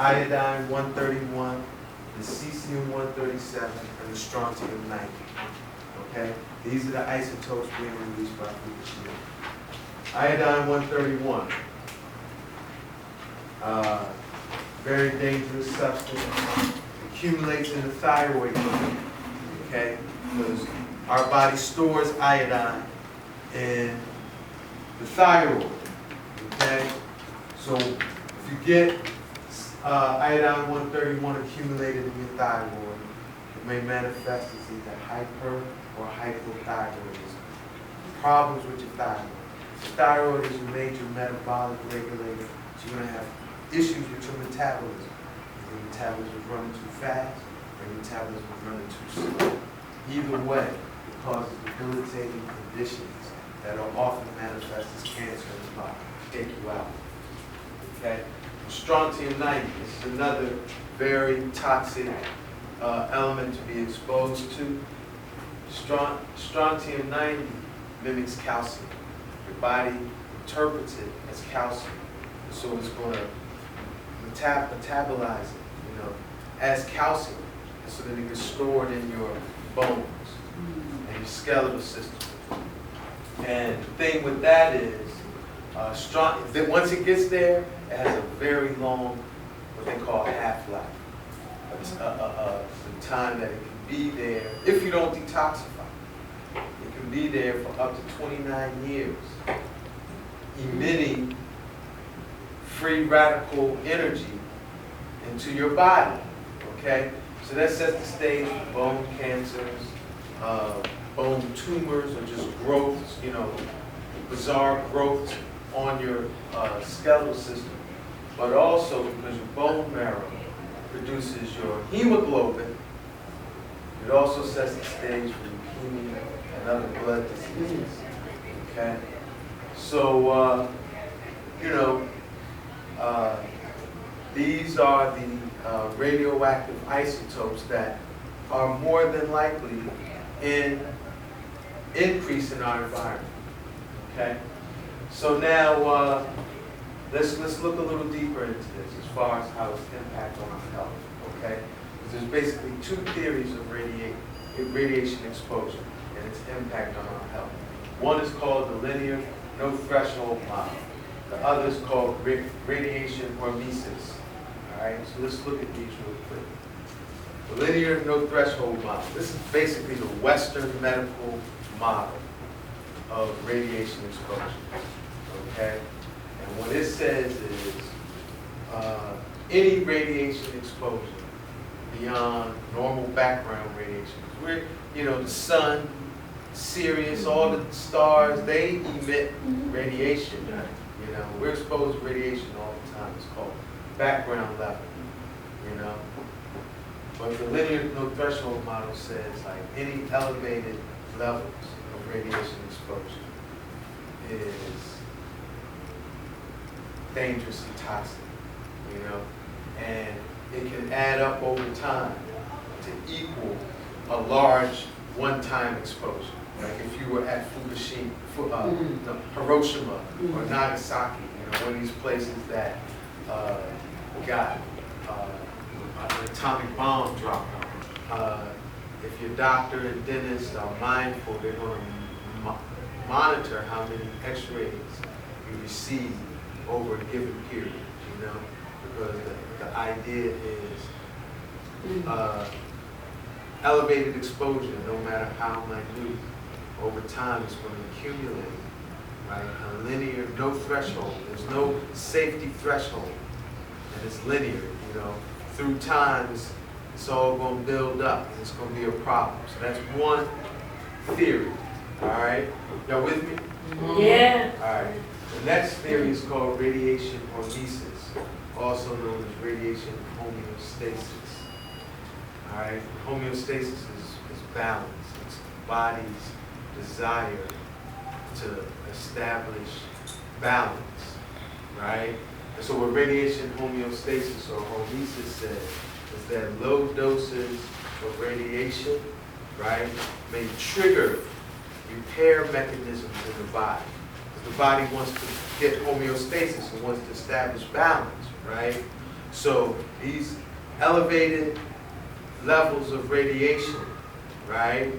iodine 131, the cesium 137, and the strontium 90. Okay? These are the isotopes being released by Fukushima. Iodine 131, very dangerous substance, accumulates in the thyroid gland. Okay? Because our body stores iodine in the thyroid. Okay? So if you get iodine 131 accumulated in your thyroid, it may manifest as either hyper or hypothyroidism. Problems with your thyroid. The thyroid is your major metabolic regulator, so you're going to have issues with your metabolism. Your metabolism is running too fast, or your metabolism is running too slow. Either way, it causes debilitating conditions that are often manifest as cancer in the body. Take you out. Okay? Strontium 90, this is another very toxic element to be exposed to. Strontium 90 mimics calcium. Your body interprets it as calcium, so it's going to metabolize it, as calcium, so that it gets stored in your bones and your skeletal system. And the thing with that is, once it gets there, it has a very long, what they call half-life. The time that it can be there, if you don't detoxify, it can be there for up to 29 years, emitting free radical energy into your body. Okay? So that sets the stage for bone cancers, bone tumors, or just growths, bizarre growths on your skeletal system, but also because your bone marrow produces your hemoglobin, it also sets the stage for leukemia and other blood diseases. Okay? So, these are the radioactive isotopes that are more than likely in increase in our environment. Okay? So now, let's look a little deeper into this as far as how it's impact on our health, okay? Because there's basically two theories of radiation exposure and its impact on our health. One is called the linear no threshold model. The other is called radiation hormesis. All right, so let's look at these real quick. The linear no threshold model. This is basically the Western medical model of radiation exposure. Okay? And what it says is any radiation exposure beyond normal background radiation. The sun, Sirius, all the stars, they emit radiation. We're exposed to radiation all the time. It's called background level. But the linear no threshold model says like any elevated levels of radiation exposure is dangerously toxic, and it can add up over time to equal a large one-time exposure. Like if you were at Hiroshima or Nagasaki, one of these places that got an atomic bomb dropped on. If your doctor and dentist are mindful, they're going to monitor how many x-rays you receive over a given period, because the idea is elevated exposure, no matter how minute, over time it's going to accumulate, right? A linear, no threshold. There's no safety threshold, and it's linear, Through time, it's all going to build up, and it's going to be a problem. So that's one theory, all right? Y'all with me? Yeah. All right. The next theory is called radiation hormesis, also known as radiation homeostasis. All right? Homeostasis is balance. It's the body's desire to establish balance, right? And so what radiation homeostasis or hormesis says is that low doses of radiation, right, may trigger repair mechanisms in the body. Because the body wants to get homeostasis, it wants to establish balance, right? So these elevated levels of radiation, right,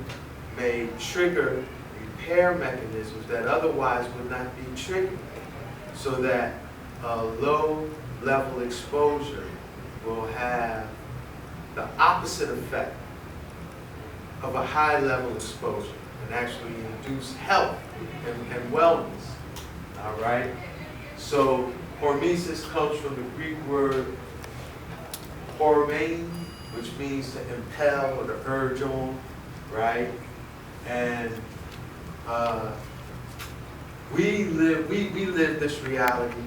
may trigger repair mechanisms that otherwise would not be triggered, so that a low level exposure will have the opposite effect of a high level exposure and actually induce health and wellness. All right? So hormesis comes from the Greek word hormone, which means to impel or to urge on, right? And we live this reality,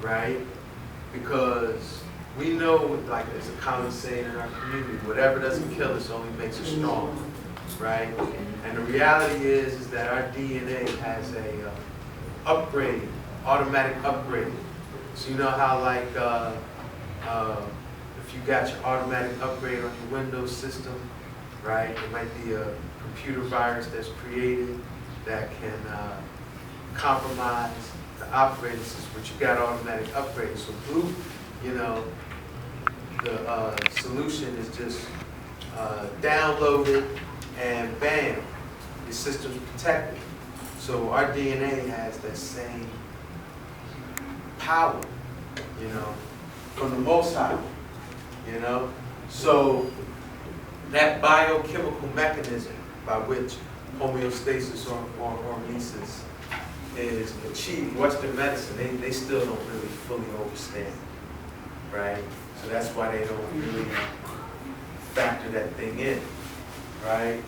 right? Because we know, like there's a common saying in our community, whatever doesn't kill us only makes us strong, right? And the reality is that our DNA has a upgrade, automatic upgrade. So you know how like if you got your automatic upgrade on your Windows system, right? It might be a computer virus that's created that can compromise the operating system, but you got automatic upgrades. So blue, you know, the solution is just download it and bam, your system's protected. So our DNA has that same power, you know, from the Most High, you know. So that biochemical mechanism by which homeostasis or hormesis is achieved, Western medicine, they still don't really fully understand, right? So that's why they don't really factor that thing in, right?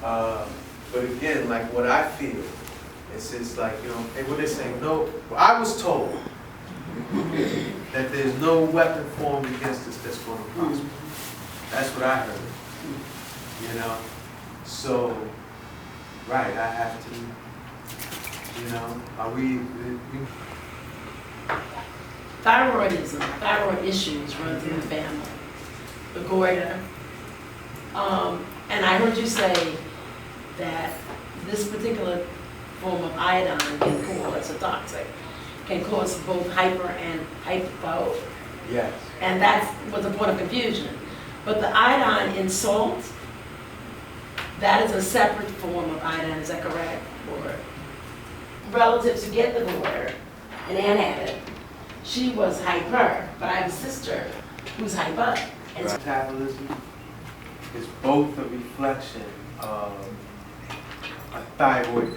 But again, like what I feel, it's just like, you know, what they say, no, well, I was told that there's no weapon formed against us that's going to prosper. That's what I heard, you know? So, right, I have to, you know, are we Thyroidism, thyroid issues run through the family. The goiter. And I heard you say that this particular form of iodine can cause, it's a toxic, can cause both hyper and hypo. Yes. And that's was a point of confusion. But the iodine in salt, that is a separate form of iodine, is that correct? Or relative to get the goiter, and Ann had it, she was hyper, but I have a sister who's hyper. And so Metabolism is both a reflection of a thyroid,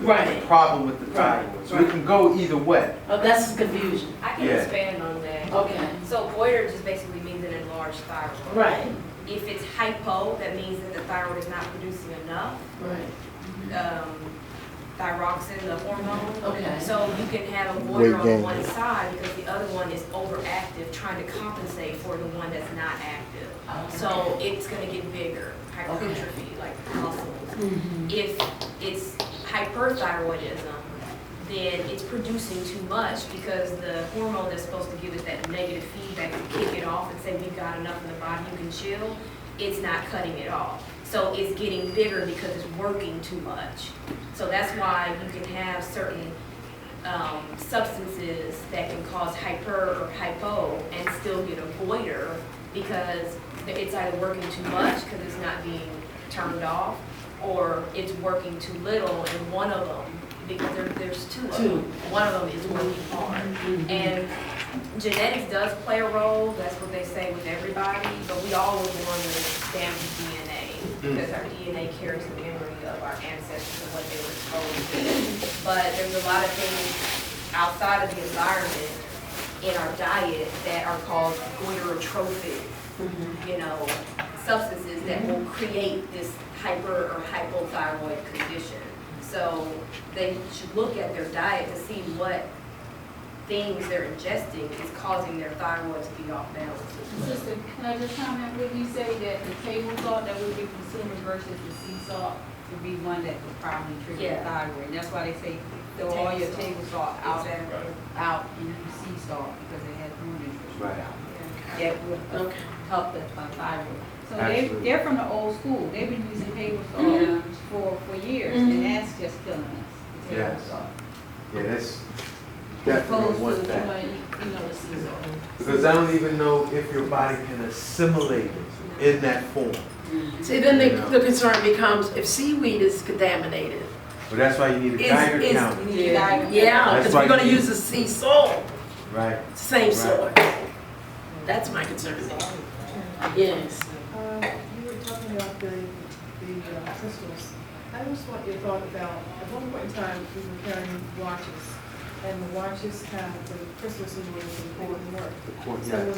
Right. the problem with the thyroid. So Right. it can go either way. oh, that's the confusion. I can Yeah. expand on that. Okay. So goiter just basically means an enlarged thyroid. Right, If it's hypo, that means that the thyroid is not producing enough right. thyroxine, the hormone. Okay. So you can have a goiter Weight on gain. one side because the other one is overactive, trying to compensate for the one that's not active. So it's gonna get bigger, hypertrophy, like muscles. Mhm. If it's hyperthyroidism, then it's producing too much because the hormone that's supposed to give it that negative feedback to kick it off and say we've got enough in the body, you can chill, it's not cutting it off. So it's getting bigger because it's working too much. So that's why you can have certain substances that can cause hyper or hypo and still get a goiter because it's either working too much because it's not being turned off, or it's working too little, and one of them, because there's two of them, one of them is working hard. And genetics does play a role, that's what they say with everybody, but we all were born with damaged DNA, because our DNA carries the memory of our ancestors and what they were exposed to. But there's a lot of things outside of the environment in our diet that are called goiterotrophic, you know, substances that will create this hyper or hypothyroid condition. So they should look at their diet to see what things they're ingesting is causing their thyroid to be off balance. Sister, can I just comment, would you say that the table salt that we be consuming versus the sea salt would be one that would probably trigger the Yeah. thyroid? And that's why they say throw all your table salt out, Exactly. out and use sea salt because it has more nutrients Right. out there. That would Okay. help the thyroid. So Absolutely. they're from the old school. They've been using table salt Mhm. for years, Mhm. and that's just killing us. The table Yes. salt. Yeah, that's definitely Opposed want to the that. one, you know, the sea salt. Because I don't even know if your body can assimilate it in that form. See, then the concern becomes if seaweed is contaminated. But that's why you need a Is- Geiger is- counter, Yeah, That's because why we're gonna you- use the sea salt, right? same Right. source. That's my concern. Yes. You were talking about the crystals. I just want your thought about, at one point in time, we were carrying watches, and the watches have the crystals in order to record and work. The court, So,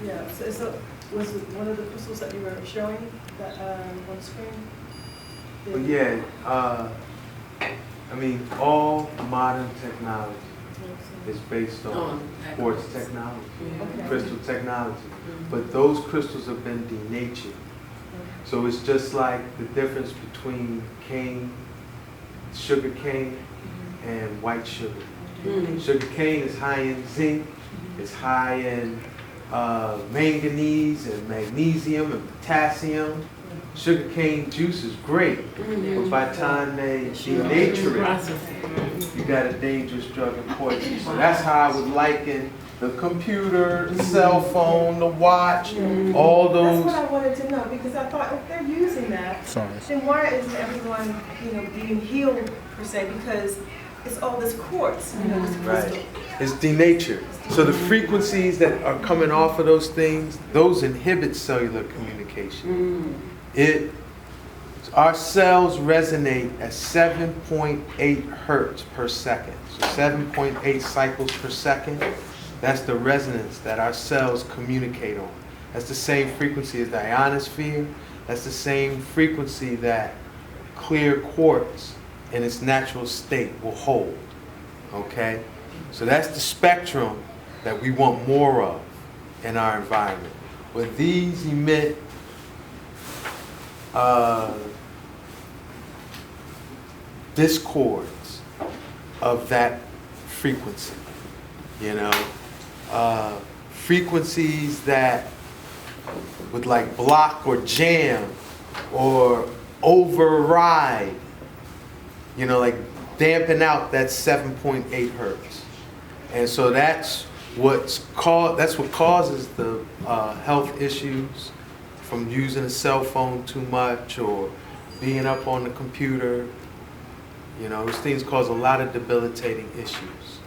yes. so was it one of the crystals that you were showing that, on the screen? But yeah, I mean, all modern technology is based on quartz technology, Okay. crystal technology. But those crystals have been denatured. So it's just like the difference between cane, sugar cane, and white sugar. Sugar cane is high in zinc, it's high in manganese and magnesium and potassium. Sugar cane juice is great, but by the time they denature it, you got a dangerous drug and poison. So that's how I would liken the computer, the cell phone, the watch, all That's those. what I wanted to know, because I thought if they're using that, then why isn't everyone, being healed per se? Because it's all this quartz, this Right. crystal. It's denatured. So the frequencies that are coming off of those things, those inhibit cellular communication. Our cells resonate at 7.8 hertz per second. So 7.8 cycles per second. That's the resonance that our cells communicate on. That's the same frequency as the ionosphere. That's the same frequency that clear quartz in its natural state will hold. Okay? So that's the spectrum that we want more of in our environment. But these emit discords of that frequency, frequencies that would like block or jam or override, like dampen out that 7.8 hertz. And so that's what causes the health issues from using a cell phone too much or being up on the computer. Those things cause a lot of debilitating issues.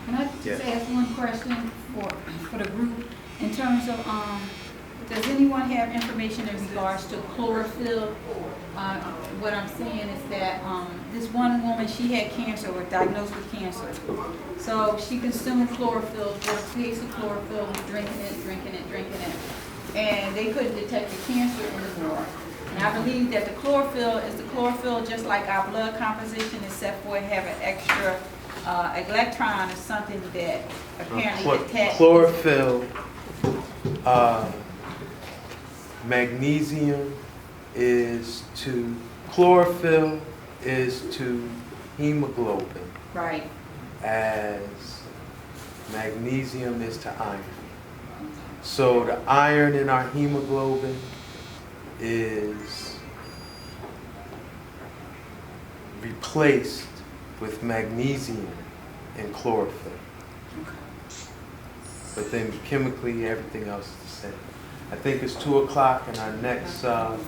Can I Yeah. just ask one question for the group? In terms of, does anyone have information in regards to chlorophyll? What I'm saying is that this one woman, she had cancer or diagnosed with cancer. So she consumed chlorophyll, bought a case of chlorophyll, was drinking it. And they couldn't detect the cancer anymore. And I believe that the chlorophyll just like our blood composition, except for it have an extra electron or something that apparently detects. Chlorophyll, magnesium chlorophyll is to hemoglobin Right. as magnesium is to iron. So the iron in our hemoglobin is replaced with magnesium in chlorophyll. But then chemically everything else is the same. I think it's 2 o'clock and our next